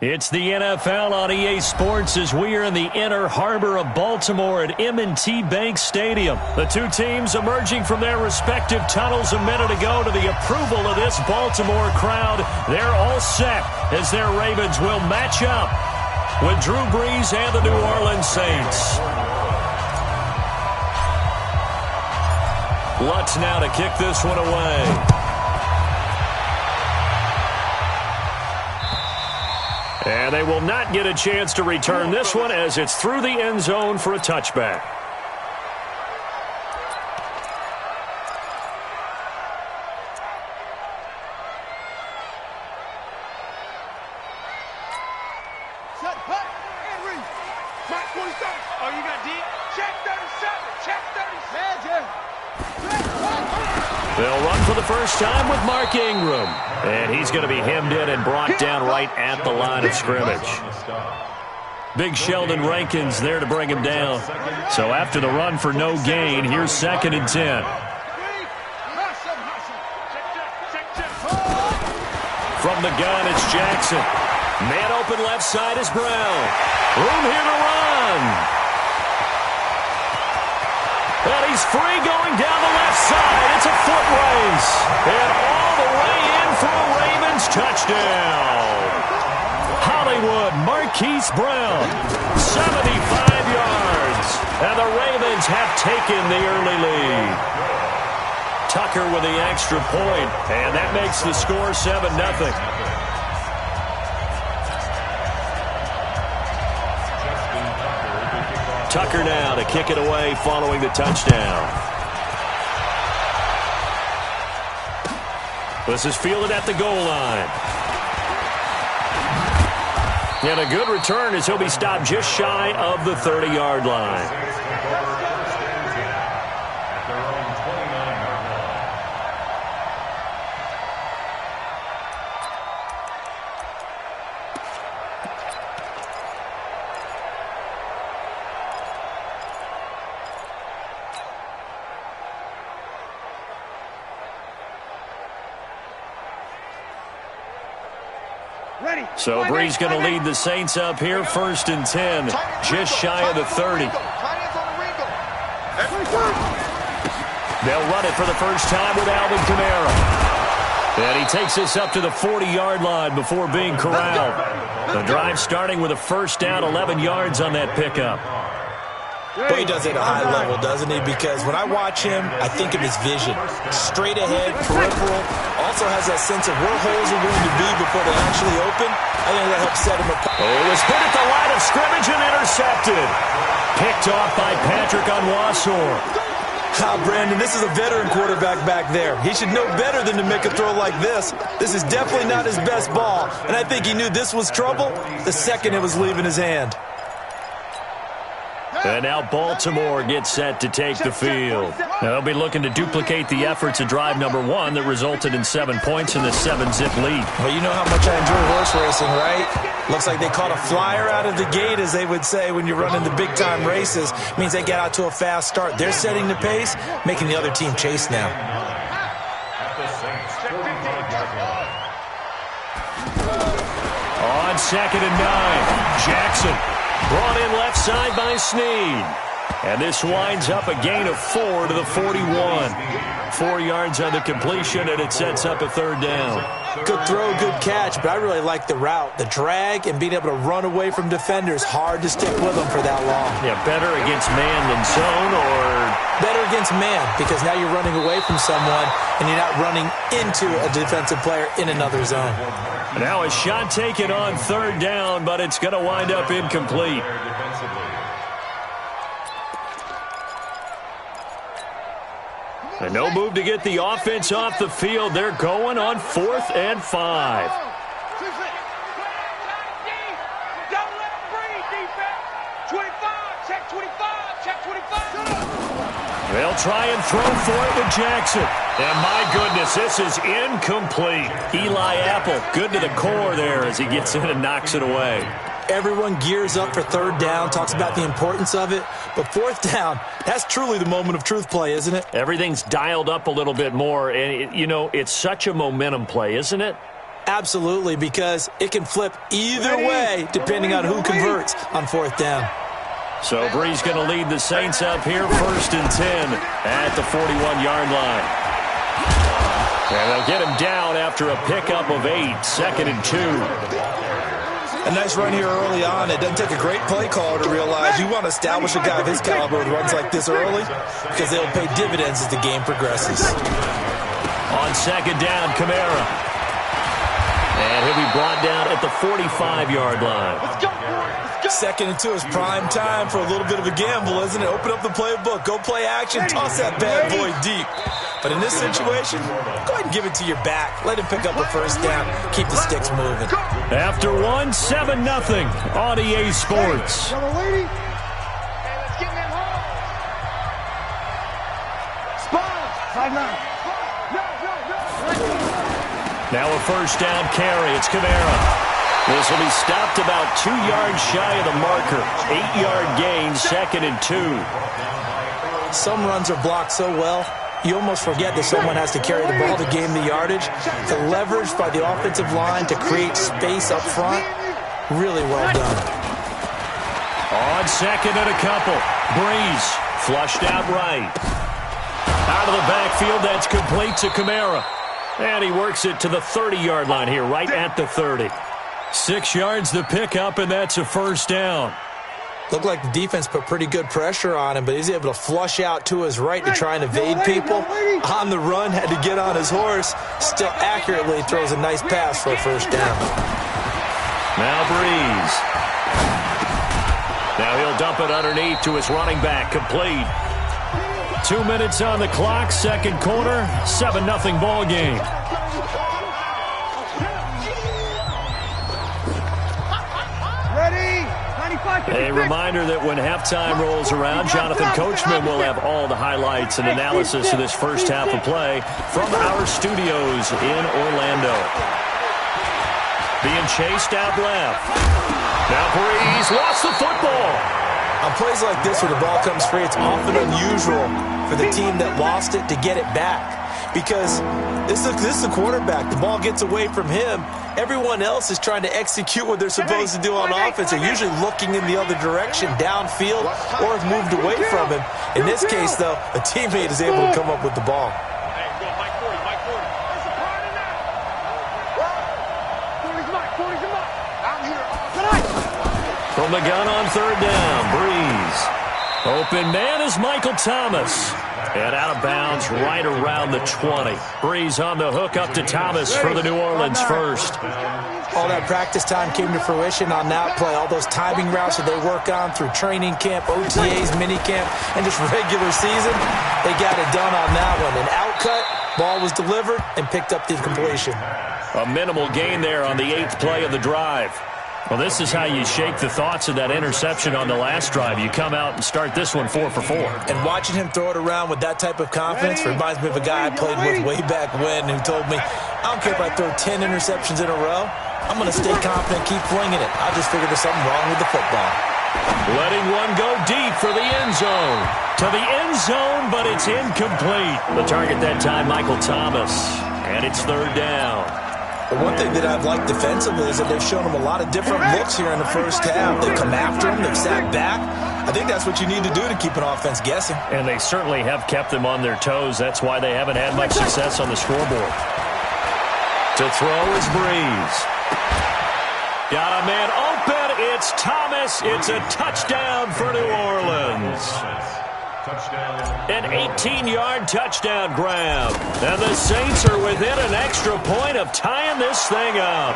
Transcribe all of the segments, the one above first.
It's the NFL on EA Sports as we are in the inner harbor of Baltimore at M&T Bank Stadium. The two teams emerging from their respective tunnels a minute ago to the approval of this Baltimore crowd. They're all set as their Ravens will match up with Drew Brees and the New Orleans Saints. Lutz now to kick this one away. And they will not get a chance to return this one as it's through the end zone for a touchback. Set, hut, and reach. Mark 27. Oh, you got D? Check 37. Check 37. They'll run for the first time with Mark Ingram. And he's going to be hemmed in and brought down right at the line of scrimmage. Big Sheldon Rankins there to bring him down. So after the run for no gain, here's 2nd and 10. From the gun, it's Jackson. Man open left side is Brown. Room here to run. And he's free going down the left side. It's a foot race. And all the way in for a Ravens touchdown. Hollywood Marquise Brown, 75 yards. And the Ravens have taken the early lead. Tucker with the extra point, and that makes the score 7-0. Tucker now to kick it away following the touchdown. This is fielded at the goal line. And a good return as he'll be stopped just shy of the 30-yard line. So Brees going to lead the Saints up here, 1st and 10, just shy of the 30. They'll run it for the first time with Alvin Kamara. And he takes us up to the 40-yard line before being corralled. The drive starting with a first down, 11 yards on that pickup. Well, he does it at a high level, doesn't he? Because when I watch him, I think of his vision. Straight ahead, peripheral. Also has that sense of where holes are going to be before they actually open. I think that helps set him apart. Oh, it was hit at the line of scrimmage and intercepted. Picked off by Patrick Onwuasor. Brandon, this is a veteran quarterback back there. He should know better than to make a throw like this. This is definitely not his best ball. And I think he knew this was trouble the second it was leaving his hand. And now Baltimore gets set to take the field. Now they'll be looking to duplicate the efforts of drive number 1 that resulted in 7 points in the 7-zip lead. Well, you know how much I enjoy horse racing, right? Looks like they caught a flyer out of the gate, as they would say when you're running the big-time races. Means they get out to a fast start. They're setting the pace, making the other team chase now. On 2nd and 9, Jackson. Brought in left side by Snead. And this winds up a gain of 4 to the 41. 4 yards on the completion, and it sets up a 3rd down. Good throw, good catch, but I really like the route. The drag and being able to run away from defenders. Hard to stick with them for that long. Yeah, better against man than zone, or? Better against man, because now you're running away from someone, and you're not running into a defensive player in another zone. Now a shot taken on 3rd down, but it's going to wind up incomplete. And no move to get the offense off the field. They're going on 4th and 5. They'll try and throw for it with Jackson. And my goodness, this is incomplete. Eli Apple, good to the core there as he gets in and knocks it away. Everyone gears up for 3rd down, talks about the importance of it. But 4th down, that's truly the moment of truth play, isn't it? Everything's dialed up a little bit more. And, you know, it's such a momentum play, isn't it? Absolutely, because it can flip either way depending on who converts on 4th down. So Brees going to lead the Saints up here 1st and 10 at the 41-yard line. And they'll get him down after a pickup of 8, 2nd and 2. A nice run here early on. It doesn't take a great play caller to realize you want to establish a guy of his caliber with runs like this early because they'll pay dividends as the game progresses. On 2nd down, Kamara. And he'll be brought down at the 45-yard line. 2nd and 2 is prime time for a little bit of a gamble, isn't it? Open up the playbook, go play action, toss that bad boy deep. But in this situation, go ahead and give it to your back. Let him pick up a 1st down. Keep the sticks moving. After 1, 7-0 on EA Sports. Now a 1st down carry. It's Kamara. This will be stopped about 2 yards shy of the marker. 8-yard gain, 2nd and 2. Some runs are blocked so well, you almost forget that someone has to carry the ball to gain the yardage. The leverage by the offensive line to create space up front, really well done. On 2nd and a couple. Brees flushed out right. Out of the backfield, that's complete to Kamara. And he works it to the 30-yard line here, right at the 30. 6 yards to pick up, and that's a 1st down. Looked like the defense put pretty good pressure on him, but he's able to flush out to his right to try and evade people. On the run, had to get on his horse. Still accurately throws a nice pass for a 1st down. Now Brees. Now he'll dump it underneath to his running back, complete. 2 minutes on the clock, 2nd quarter, 7-0 ball game. A reminder that when halftime rolls around, Jonathan Coachman will have all the highlights and analysis of this first half of play from our studios in Orlando. Being chased out left. Now Brees lost the football. On plays like this where the ball comes free, it's often unusual for the team that lost it to get it back. Because this is the quarterback. The ball gets away from him. Everyone else is trying to execute what they're supposed to do on offense. They're usually looking in the other direction, downfield, or have moved away from him. In this case, though, a teammate is able to come up with the ball. From the gun on 3rd down, Brees. Open man is Michael Thomas. And out of bounds right around the 20. Brees on the hook up to Thomas for the New Orleans 1st. All that practice time came to fruition on that play. All those timing routes that they work on through training camp, OTAs, minicamp, and just regular season, they got it done on that one. An outcut, ball was delivered, and picked up the completion. A minimal gain there on the 8th play of the drive. Well, this is how you shake the thoughts of that interception on the last drive. You come out and start this one 4 for 4. And watching him throw it around with that type of confidence reminds me of a guy I played with way back when who told me, I don't care if I throw 10 interceptions in a row. I'm going to stay confident, keep flinging it. I just figured there's something wrong with the football. Letting one go deep for the end zone. To the end zone, but it's incomplete. The target that time, Michael Thomas. And it's 3rd down. But one thing that I've liked defensively is that they've shown him a lot of different looks here in the first half. They've come after him. They've sat back. I think that's what you need to do to keep an offense guessing. And they certainly have kept them on their toes. That's why they haven't had much success on the scoreboard. To throw is Brees. Got a man open. It's Thomas. It's a touchdown for New Orleans. An 18-yard touchdown grab. And the Saints are within an extra point of tying this thing up.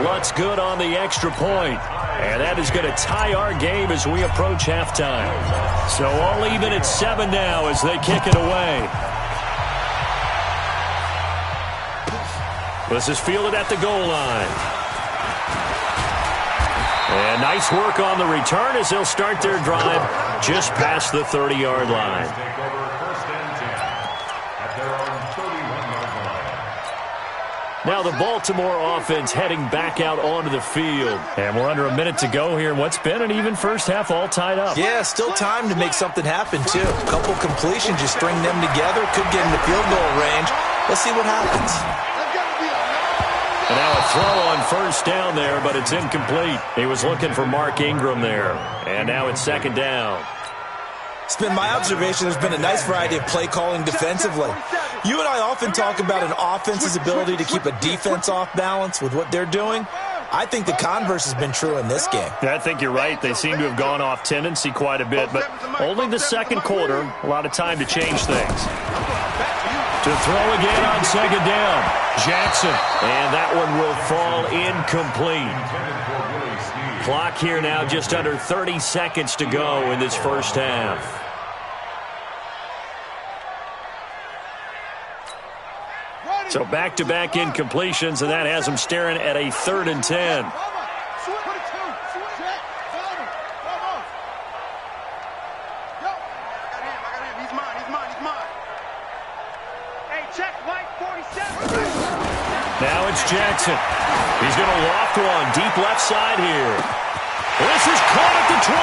What's good on the extra point? And that is going to tie our game as we approach halftime. So all even at 7 now as they kick it away. This is fielded at the goal line. And nice work on the return as they'll start their drive just past the 30-yard line. Now the Baltimore offense heading back out onto the field. And we're under a minute to go here in what's been an even first half, all tied up. Yeah, still time to make something happen, too. A couple completions, just string them together. Could get into field goal range. Let's see what happens. And now a throw on first down there, but it's incomplete. He was looking for Mark Ingram there. And now it's second down. It's been my observation there's been a nice variety of play calling defensively. You and I often talk about an offense's ability to keep a defense off balance with what they're doing. I think the converse has been true in this game. I think you're right. They seem to have gone off tendency quite a bit, but only the second quarter, a lot of time to change things. To throw again on second down, Jackson. And that one will fall incomplete. Clock here now, just under 30 seconds to go in this first half. So back-to-back incompletions, and that has them staring at a 3rd and 10. Now it's Jackson. He's going to loft one deep left side here. This is caught at the 20.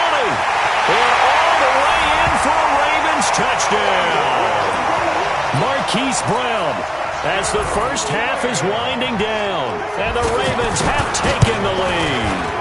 And all the way in for a Ravens touchdown. Marquise Brown, as the first half is winding down, and the Ravens have taken the lead.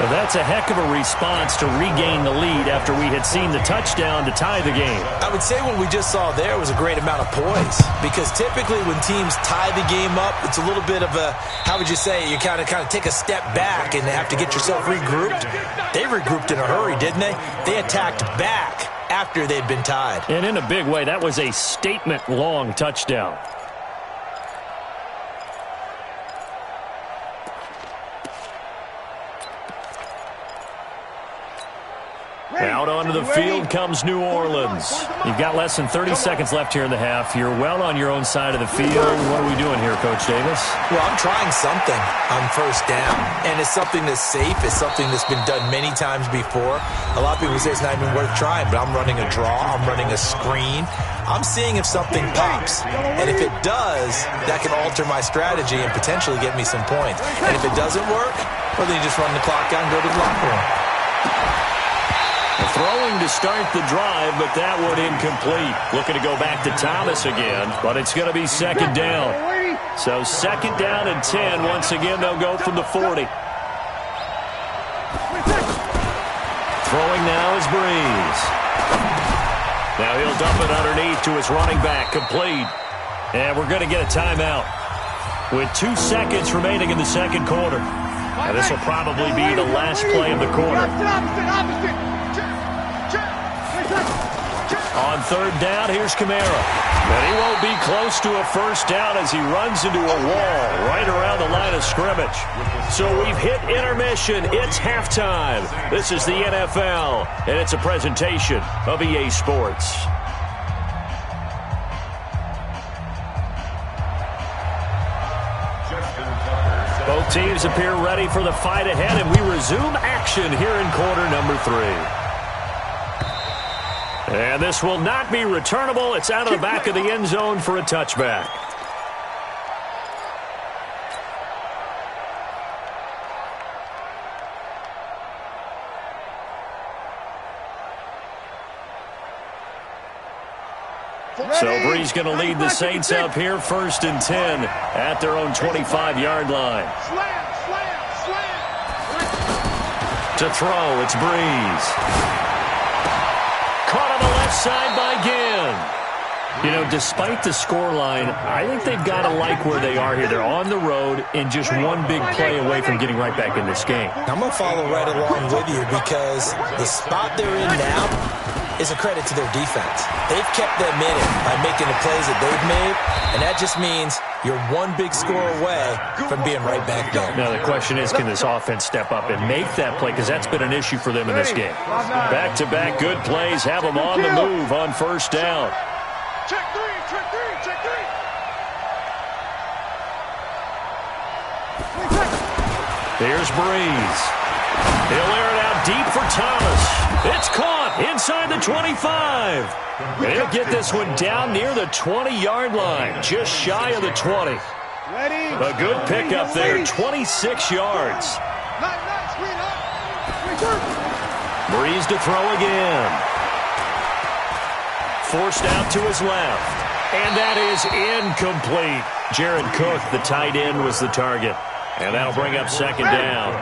Well, that's a heck of a response to regain the lead after we had seen the touchdown to tie the game. I would say what we just saw there was a great amount of poise, because typically when teams tie the game up, it's a little bit of a, how would you say, you kind of take a step back and have to get yourself regrouped. They regrouped in a hurry, didn't they? They attacked back after they'd been tied. And in a big way, that was a statement-long touchdown. Out onto the field comes New Orleans. You've got less than 30 seconds left here in the half. You're well on your own side of the field. What are we doing here, Coach Davis? Well, I'm trying something on first down, and it's something that's safe. It's something that's been done many times before. A lot of people say it's not even worth trying, but I'm running a draw. I'm running a screen. I'm seeing if something pops, and if it does, that can alter my strategy and potentially get me some points. And if it doesn't work, well, then you just run the clock out and go to the locker room. Throwing to start the drive, but that one incomplete. Looking to go back to Thomas again, but it's going to be second down. So second down and 10. Once again, they'll go from the 40. Throwing now is Breeze. Now he'll dump it underneath to his running back, complete. And we're going to get a timeout with 2 seconds remaining in the second quarter. Now this will probably be the last play of the quarter. On third down, here's Kamara. And he won't be close to a first down as he runs into a wall right around the line of scrimmage. So we've hit intermission. It's halftime. This is the NFL, and it's a presentation of EA Sports. Both teams appear ready for the fight ahead, and we resume action here in quarter number 3. And this will not be returnable. It's out of the back of the end zone for a touchback. So Breeze going to lead the Saints up here, 1st and 10 at their own 25-yard line. To throw, it's Breeze. Caught on the left side by Ginn. You know, despite the scoreline, I think they've got to like where they are here. They're on the road and just one big play away from getting right back in this game. I'm going to follow right along with you because the spot they're in now is a credit to their defense. They've kept them in it by making the plays that they've made, and that just means you're one big score away from being right back there. Now the question is, can this offense step up and make that play? Because that's been an issue for them in this game. Back-to-back good plays have them on the move on first down. Check three, check three, check three. Here's Breeze. He'll air it out deep for Thomas. It's caught inside the 25. And he'll get this one down near the 20-yard line, just shy of the 20. A good pickup there, 26 yards. Breeze to throw again. Forced out to his left. And that is incomplete. Jared Cook, the tight end, was the target. And that'll bring up second down.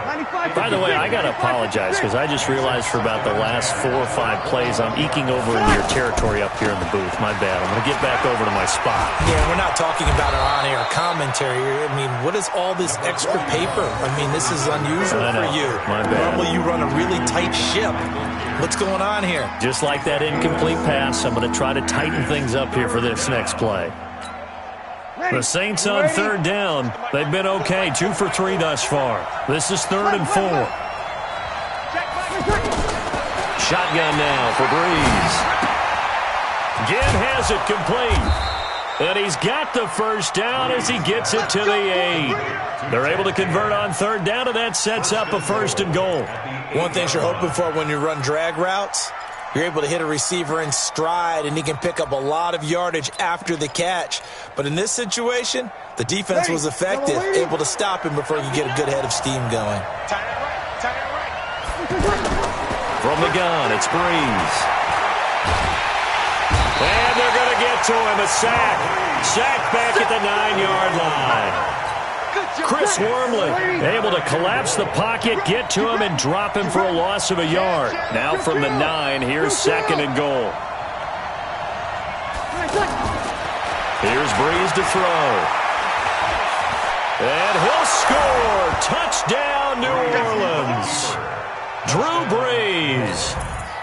By the way, I got to apologize because I just realized for about the last 4 or 5 plays I'm eking over into your territory up here in the booth. My bad. I'm going to get back over to my spot. Yeah, we're not talking about an on-air commentary. I mean, what is all this extra paper? I mean, this is unusual for you. My bad. Normally you run a really tight ship. What's going on here? Just like that incomplete pass, I'm going to try to tighten things up here for this next play. The Saints on third down. They've been okay. 2 for 3 thus far. This is 3rd and 4. Shotgun now for Breeze. Again has it complete. And he's got the first down as he gets it to the 8. They're able to convert on third down, and that sets up a 1st and goal. One thing you're hoping for when you run drag routes, you're able to hit a receiver in stride, and he can pick up a lot of yardage after the catch. But in this situation, the defense was effective, able to stop him before you get a good head of steam going. From the gun, it's Breeze. And they're going to get to him. A sack. Sack back at the 9-yard line. Chris Wormley able to collapse the pocket, get to him, and drop him for a loss of a yard. Now from the 9, here's 2nd and goal. Here's Breeze to throw. And he'll score. Touchdown, New Orleans. Drew Brees.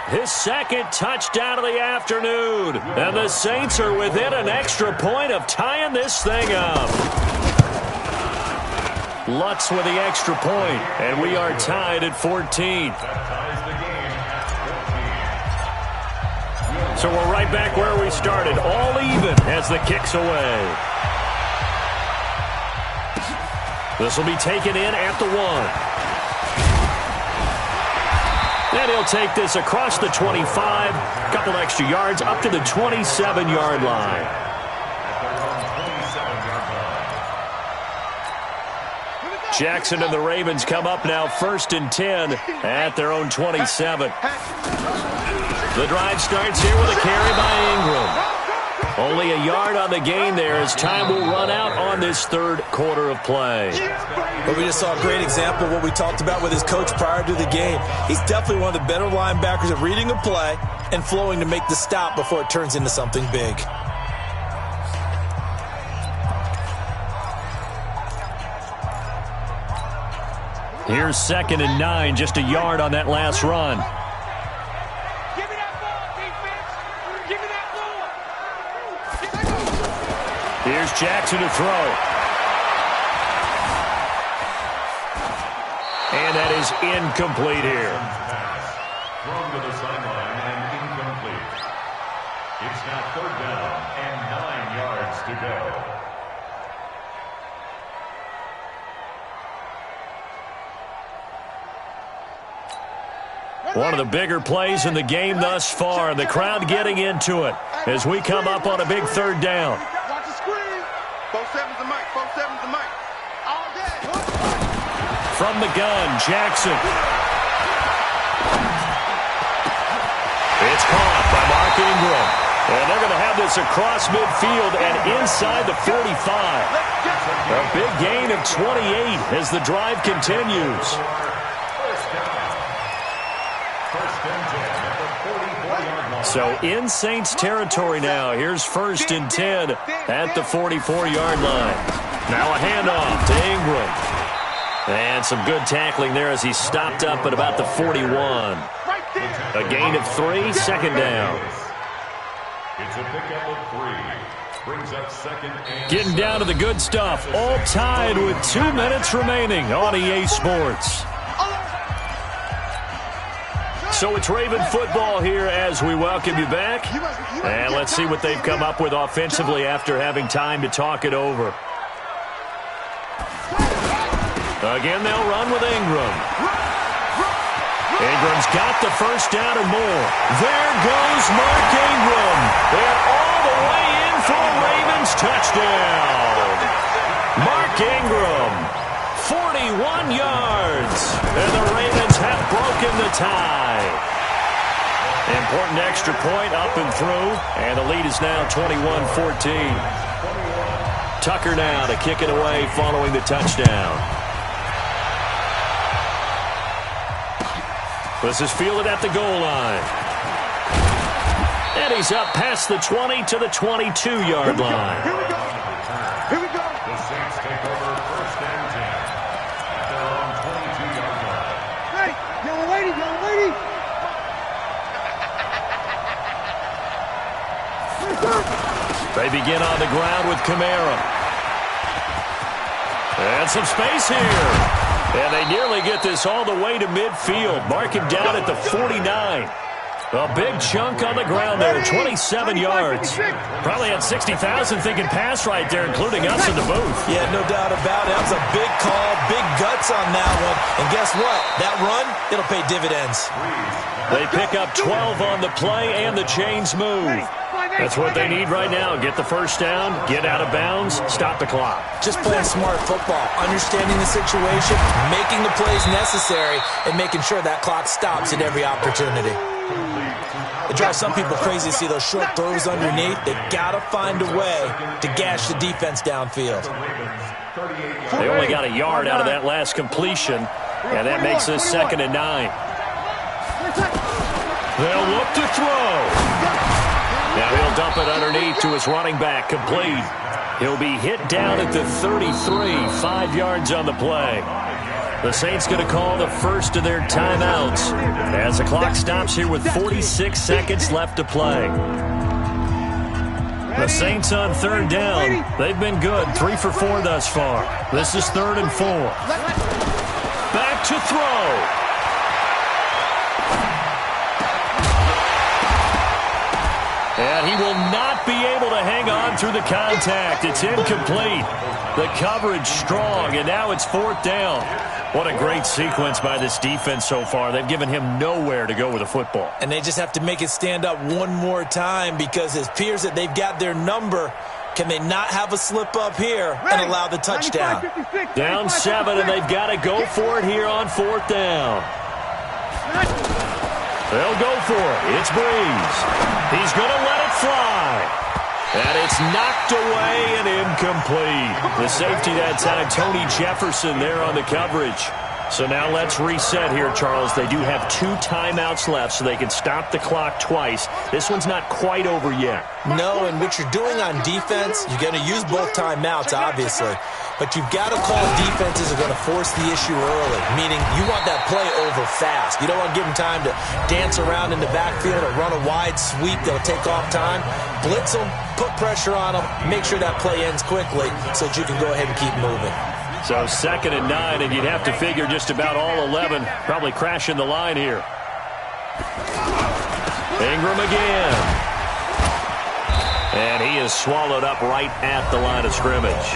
His 2nd touchdown of the afternoon. And the Saints are within an extra point of tying this thing up. Lutz with the extra point, and we are tied at 14. So we're right back where we started, all even as the kick's away. This will be taken in at the 1. And he'll take this across the 25, a couple extra yards up to the 27-yard line. Jackson and the Ravens come up now 1st and 10 at their own 27. The drive starts here with a carry by Ingram. Only a yard on the gain there as time will run out on this 3rd quarter of play. But we just saw a great example of what we talked about with his coach prior to the game. He's definitely one of the better linebackers at reading a play and flowing to make the stop before it turns into something big. Here's 2nd and 9, just a yard on that last run. Give me that ball, defense. Give me that ball. Here's Jackson to throw. And that is incomplete here. Thrown to the sideline and incomplete. It's now 3rd down and 9 yards to go. One of the bigger plays in the game thus far. The crowd getting into it as we come up on a big 3rd down. Watch the screen. 4-7's the mic. 4-7's the mic. All day. From the gun, Jackson. It's caught by Mark Ingram. And they're going to have this across midfield and inside the 45. A big gain of 28 as the drive continues. So in Saints territory now. Here's 1st and 10 at the 44-yard line. Now a handoff to Ingram. And some good tackling there as he stopped up at about the 41. A gain of 3, 2nd down. It's a pickup of 3. Brings up 2nd and Getting down to the good stuff. All tied with 2 minutes remaining on EA Sports. So it's Raven football here as we welcome you back. And let's see what they've come up with offensively after having time to talk it over. Again, they'll run with Ingram. Ingram's got the first down and more. There goes Mark Ingram. And all the way in for a Ravens touchdown. Mark Ingram, 41 yards. And the Ravens have broken the tie. Important extra point up and through. And the lead is now 21-14. Tucker now to kick it away following the touchdown. This is fielded at the goal line. And he's up past the 20 to the 22-yard line. Here we go. Here we go. The Saints take over first and 10 at their own 22-yard line. Hey, young lady, young lady. They begin on the ground with Kamara. And some space here. And they nearly get this all the way to midfield. Mark him down at the 49. A big chunk on the ground there, 27 yards. Probably had 60,000 thinking pass right there, including us in the booth. Yeah, no doubt about it. That was a big call, big guts on that one. And guess what? That run, it'll pay dividends. They pick up 12 on the play, and the chains move. That's what they need right now. Get the first down, get out of bounds, stop the clock. Just playing smart football, understanding the situation, making the plays necessary, and making sure that clock stops at every opportunity. It drives some people crazy to see those short throws underneath. They got to find a way to gash the defense downfield. They only got a yard out of that last completion, and that makes this 2nd and 9. They'll look to throw. Now he'll dump it underneath to his running back, complete. He'll be hit down at the 33, 5 yards on the play. The Saints going to call the first of their timeouts as the clock stops here with 46 seconds left to play. The Saints on 3rd down. They've been good, 3 for 4 thus far. This is 3rd and 4. Back to throw. And he will not be able to hang on through the contact. It's incomplete. The coverage strong, and now it's 4th down. What a great sequence by this defense so far. They've given him nowhere to go with the football. And they just have to make it stand up one more time because it appears that they've got their number. Can they not have a slip up here and allow the touchdown? Down 7, and they've got to go for it here on 4th down. They'll go for it. It's Breeze. He's going to let it fly. And it's knocked away and incomplete. The safety that time, Tony Jefferson there on the coverage. So now let's reset here, Charles. They do have 2 timeouts left, so they can stop the clock twice. This one's not quite over yet. No, and what you're doing on defense, you're going to use both timeouts, obviously. But you've got to call defenses are going to force the issue early, meaning you want that play over fast. You don't want to give them time to dance around in the backfield or run a wide sweep that'll take off time. Blitz them, put pressure on them, make sure that play ends quickly so that you can go ahead and keep moving. So 2nd and 9, and you'd have to figure just about all 11 probably crashing the line here. Ingram again. And he is swallowed up right at the line of scrimmage.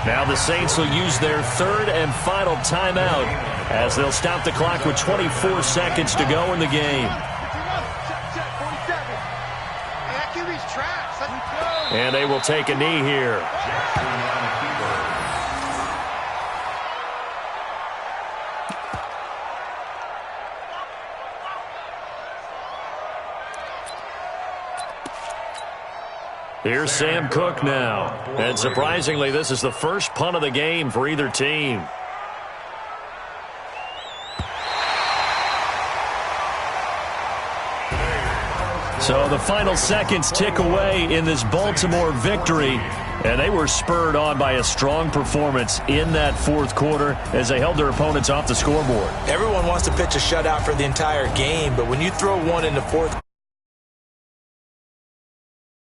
Now the Saints will use their 3rd and final timeout as they'll stop the clock with 24 seconds to go in the game. And they will take a knee here. Here's Sam Cook now. And surprisingly, this is the first punt of the game for either team. So the final seconds tick away in this Baltimore victory. And they were spurred on by a strong performance in that 4th quarter as they held their opponents off the scoreboard. Everyone wants to pitch a shutout for the entire game, but when you throw one in the 4th